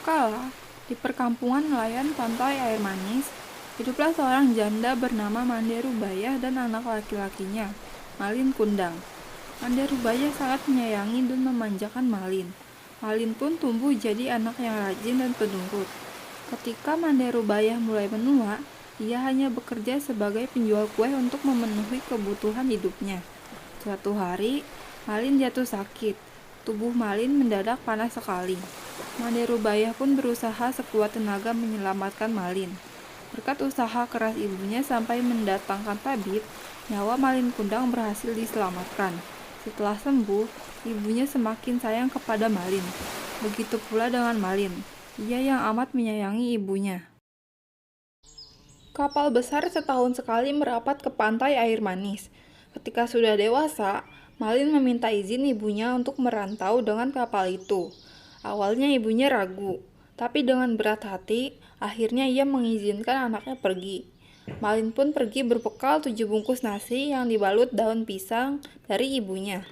Suatu kala, di perkampungan nelayan pantai air manis, hiduplah seorang janda bernama Mande Rubaya dan anak laki-lakinya, Malin Kundang. Mande Rubaya sangat menyayangi dan memanjakan Malin. Malin pun tumbuh jadi anak yang rajin dan penurut. Ketika Mande Rubaya mulai menua, ia hanya bekerja sebagai penjual kue untuk memenuhi kebutuhan hidupnya. Suatu hari, Malin jatuh sakit. Tubuh Malin mendadak panas sekali. Mande Rubaya pun berusaha sekuat tenaga menyelamatkan Malin. Berkat usaha keras ibunya sampai mendatangkan tabib, nyawa Malin Kundang berhasil diselamatkan. Setelah sembuh, ibunya semakin sayang kepada Malin. Begitu pula dengan Malin. Ia yang amat menyayangi ibunya. Kapal besar setahun sekali merapat ke pantai air manis. Ketika sudah dewasa, Malin meminta izin ibunya untuk merantau dengan kapal itu. Awalnya ibunya ragu, tapi dengan berat hati, akhirnya ia mengizinkan anaknya pergi. Malin pun pergi berbekal 7 bungkus nasi yang dibalut daun pisang dari ibunya.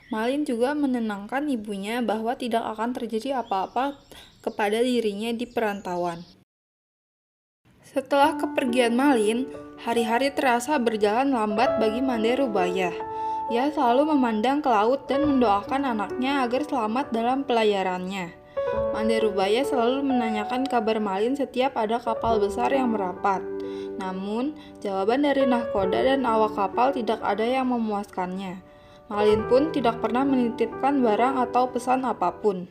Malin juga menenangkan ibunya bahwa tidak akan terjadi apa-apa kepada dirinya di perantauan. Setelah kepergian Malin, hari-hari terasa berjalan lambat bagi Mande Rubaya. Ia selalu memandang ke laut dan mendoakan anaknya agar selamat dalam pelayarannya. Mande Rubaya selalu menanyakan kabar Malin setiap ada kapal besar yang merapat. Namun, jawaban dari nahkoda dan awak kapal tidak ada yang memuaskannya. Malin pun tidak pernah menitipkan barang atau pesan apapun.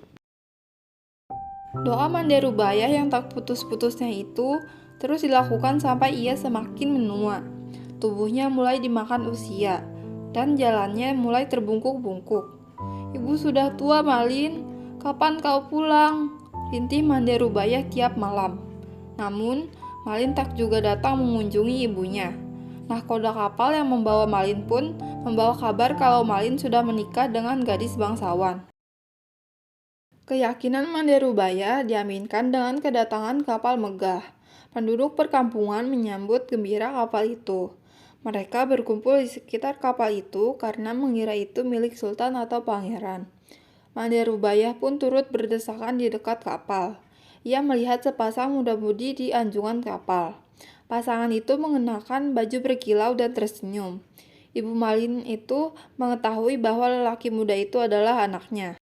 Doa Mande Rubaya yang tak putus-putusnya itu terus dilakukan sampai ia semakin menua. Tubuhnya mulai dimakan usia, dan jalannya mulai terbungkuk-bungkuk. "Ibu sudah tua, Malin. Kapan kau pulang?" rintih Mande Rubaya tiap malam. Namun, Malin tak juga datang mengunjungi ibunya. Nahkoda kapal yang membawa Malin pun membawa kabar kalau Malin sudah menikah dengan gadis bangsawan. Keyakinan Mande Rubaya diaminkan dengan kedatangan kapal megah. Penduduk perkampungan menyambut gembira kapal itu. Mereka berkumpul di sekitar kapal itu karena mengira itu milik sultan atau pangeran. Mande Rubaya pun turut berdesakan di dekat kapal. Ia melihat sepasang muda-mudi di anjungan kapal. Pasangan itu mengenakan baju berkilau dan tersenyum. Ibu Malin itu mengetahui bahwa lelaki muda itu adalah anaknya.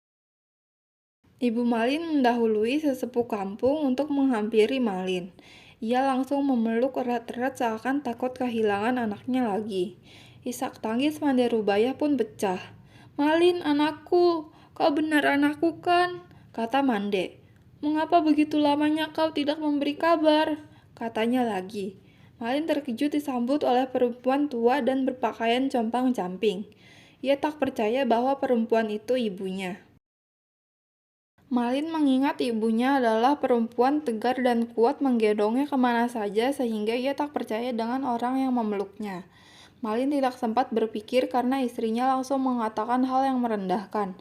Ibu Malin mendahului sesepuh kampung untuk menghampiri Malin. Ia langsung memeluk erat-erat seakan takut kehilangan anaknya lagi. Isak tangis Mande Rubaya pun pecah. "Malin, anakku, kau benar anakku kan?" kata Mande. "Mengapa begitu lamanya kau tidak memberi kabar?" katanya lagi. Malin terkejut disambut oleh perempuan tua dan berpakaian compang-camping. Ia tak percaya bahwa perempuan itu ibunya. Malin mengingat ibunya adalah perempuan tegar dan kuat menggendongnya kemana saja sehingga ia tak percaya dengan orang yang memeluknya. Malin tidak sempat berpikir karena istrinya langsung mengatakan hal yang merendahkan.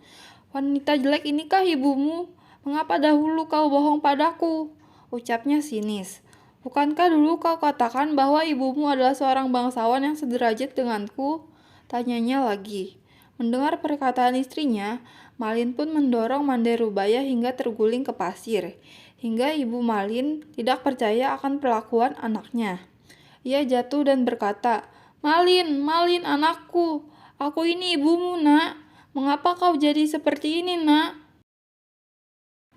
"Wanita jelek inikah ibumu? Mengapa dahulu kau bohong padaku?" ucapnya sinis. "Bukankah dulu kau katakan bahwa ibumu adalah seorang bangsawan yang sederajat denganku?" tanyanya lagi. Mendengar perkataan istrinya, Malin pun mendorong Mande Rubaya hingga terguling ke pasir, hingga ibu Malin tidak percaya akan perlakuan anaknya. Ia jatuh dan berkata, "Malin, Malin anakku, aku ini ibumu, nak. Mengapa kau jadi seperti ini, nak?"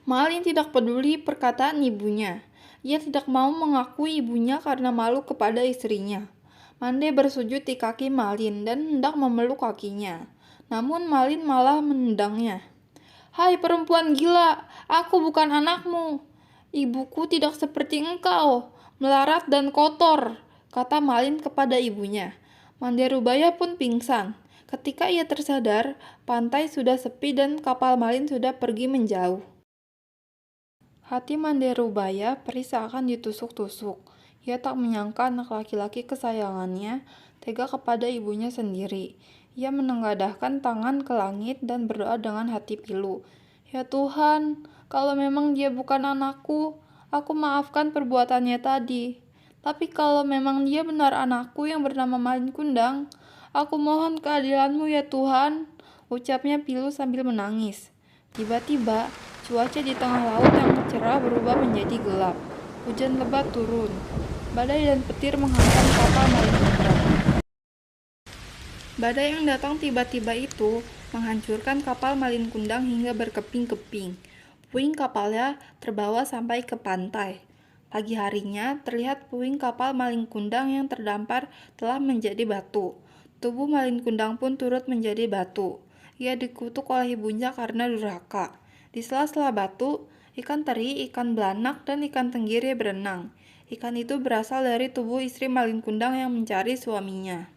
Malin tidak peduli perkataan ibunya. Ia tidak mau mengakui ibunya karena malu kepada istrinya. Mande bersujud di kaki Malin dan hendak memeluk kakinya. Namun Malin malah menendangnya. "Hai perempuan gila, aku bukan anakmu. Ibuku tidak seperti engkau, melarat dan kotor," kata Malin kepada ibunya. Mande Rubaya pun pingsan. Ketika ia tersadar, pantai sudah sepi dan kapal Malin sudah pergi menjauh. Hati Mande Rubaya perih seakan ditusuk-tusuk. Ia tak menyangka anak laki-laki kesayangannya tega kepada ibunya sendiri. Ia menengadahkan tangan ke langit dan berdoa dengan hati pilu. "Ya Tuhan, kalau memang dia bukan anakku, aku maafkan perbuatannya tadi. Tapi kalau memang dia benar anakku yang bernama Malin Kundang, aku mohon keadilanmu ya Tuhan," ucapnya pilu sambil menangis. Tiba-tiba, Cuaca di tengah laut yang cerah berubah menjadi gelap. Hujan lebat turun. Badai dan petir menghantam kapal Malin Kundang. Badai yang datang tiba-tiba itu menghancurkan kapal Malin Kundang hingga berkeping-keping. Puing kapalnya terbawa sampai ke pantai. Pagi harinya, terlihat puing kapal Malin Kundang yang terdampar telah menjadi batu. Tubuh Malin Kundang pun turut menjadi batu. Ia dikutuk oleh ibunya karena durhaka. Di sela-sela batu, ikan teri, ikan belanak, dan ikan tenggiri berenang. Ikan itu berasal dari tubuh istri Malin Kundang yang mencari suaminya.